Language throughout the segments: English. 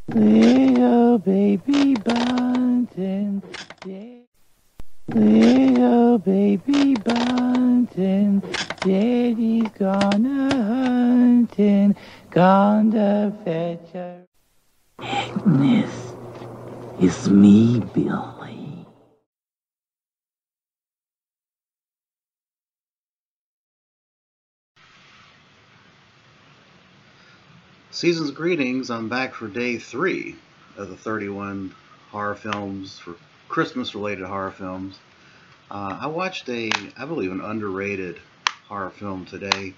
Little baby bunting, yeah. Little baby bunting, daddy's gone hunting, gonna fetch a... Agnes, it's me, Billy. Season's greetings. I'm back for day 3 of the 31 horror films for Christmas-related horror films. I watched I believe, an underrated horror film today,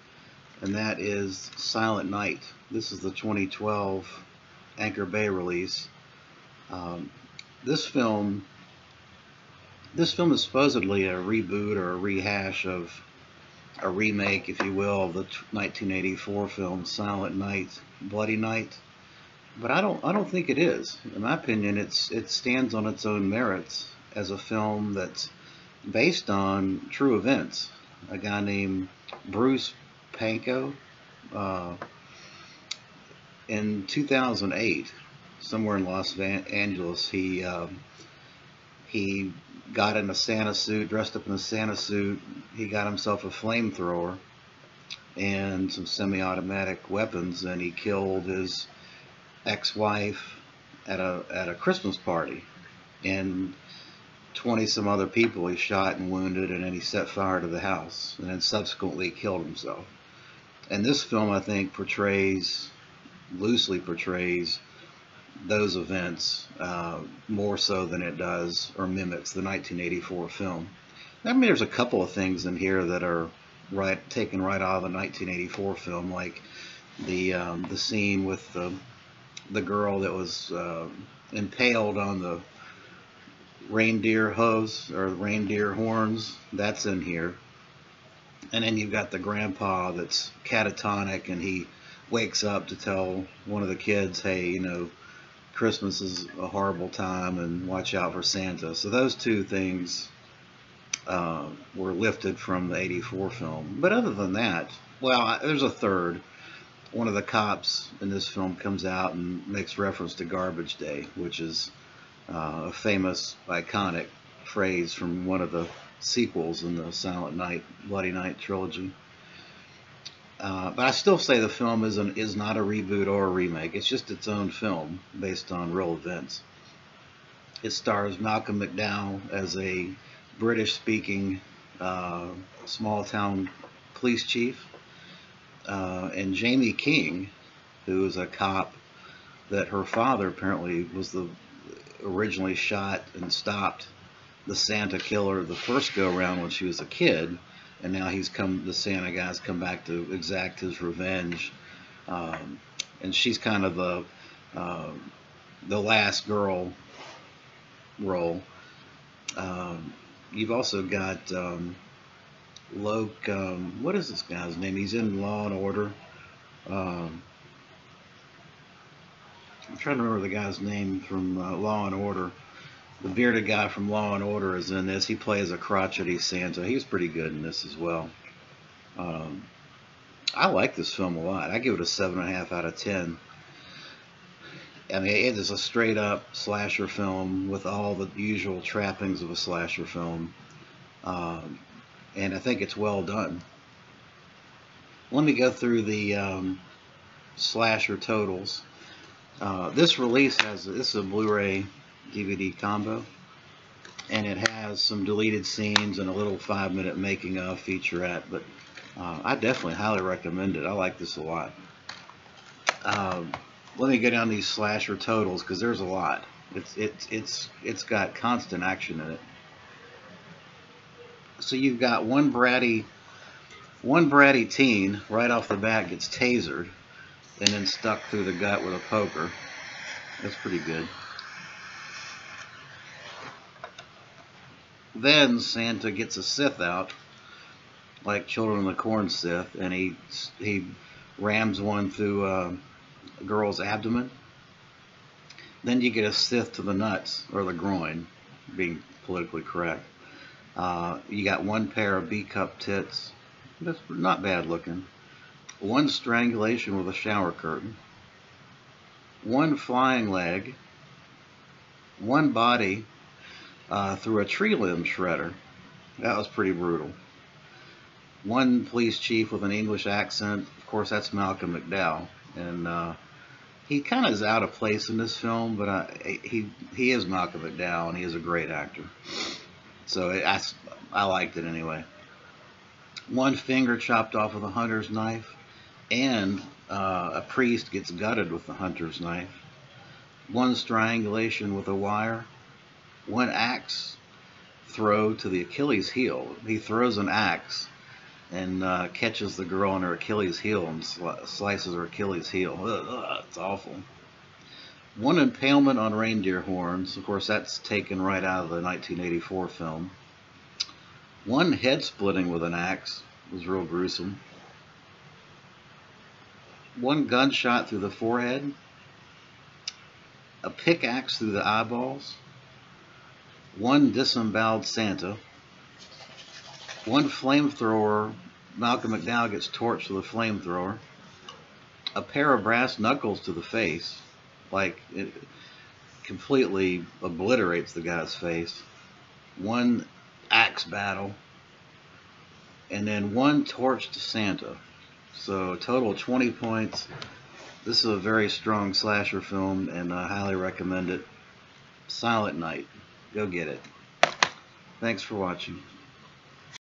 and that is Silent Night. This is the 2012 Anchor Bay release. This film is supposedly a reboot or a rehash of a remake, if you will, of the 1984 film Silent Night, Bloody Night. But I don't think it is. In my opinion, it stands on its own merits as a film that's based on true events. A guy named Bruce Pankow, in 2008, somewhere in Los Angeles, he got in a Santa suit, dressed up in a Santa suit. He got himself a flamethrower and some semi-automatic weapons, and he killed his ex-wife at a Christmas party, and 20 some other people he shot and wounded, and then he set fire to the house, and then subsequently killed himself. And this film, I think, loosely portrays those events more so than it does or mimics the 1984 film. I mean, there's a couple of things in here that are taken right out of the 1984 film, like the scene with the girl that was impaled on the reindeer hooves or reindeer horns. That's in here. And then you've got the grandpa that's catatonic, and he wakes up to tell one of the kids, hey, Christmas is a horrible time and watch out for Santa. So those two things were lifted from the 84 film. But other than that, well, there's a third. One of the cops in this film comes out and makes reference to Garbage Day, which is a famous, iconic phrase from one of the sequels in the Silent Night, Bloody Night trilogy. But I still say the film is not a reboot or a remake. It's just its own film based on real events. It stars Malcolm McDowell as a British-speaking small-town police chief, and Jamie King, who is a cop that her father apparently was originally shot and stopped the Santa killer the first go-around when she was a kid. And now the Santa guy's come back to exact his revenge, and she's kind of the last girl role. You've also got Loke. What is this guy's name? He's in Law and Order. I'm trying to remember the guy's name from Law and Order. The bearded guy from Law and Order is in this. He plays a crotchety Santa. He was pretty good in this as well. I like this film a lot. I give it a 7.5 out of 10. I mean, it is a straight-up slasher film with all the usual trappings of a slasher film, and I think it's well done. Let me go through the slasher totals. This release this is a Blu-ray DVD combo, and it has some deleted scenes and a little 5-minute making of featurette, but I definitely highly recommend it. I like this a lot. Let me go down these slasher totals, because there's a lot. It's got constant action in it. So you've got one bratty teen right off the bat gets tasered and then stuck through the gut with a poker. That's pretty good. Then Santa gets a Sith out, like Children of the Corn Sith, and he rams one through a girl's abdomen. Then you get a Sith to the nuts, or the groin, being politically correct. You got one pair of B-cup tits. That's not bad looking. One strangulation with a shower curtain. one flying leg, one body through a tree limb shredder. That was pretty brutal. One police chief with an English accent. Of course, that's Malcolm McDowell, and he kind of is out of place in this film, but he is Malcolm McDowell, and he is a great actor. So I liked it anyway. One finger chopped off with a hunter's knife, and a priest gets gutted with the hunter's knife. One strangulation with a wire. One axe throw to the Achilles heel. He throws an axe and catches the girl on her Achilles heel and slices her Achilles heel. Ugh, it's awful. One impalement on reindeer horns. Of course, that's taken right out of the 1984 film. One head splitting with an axe. It was real gruesome. One gunshot through the forehead. A pickaxe through the eyeballs. One disemboweled Santa. One flamethrower. Malcolm McDowell gets torched with a flamethrower. A pair of brass knuckles to the face. Like, it completely obliterates the guy's face. One axe battle. And then one torch to Santa. So total of 20 points. This is a very strong slasher film, and I highly recommend it. Silent Night. Go get it. Thanks for watching.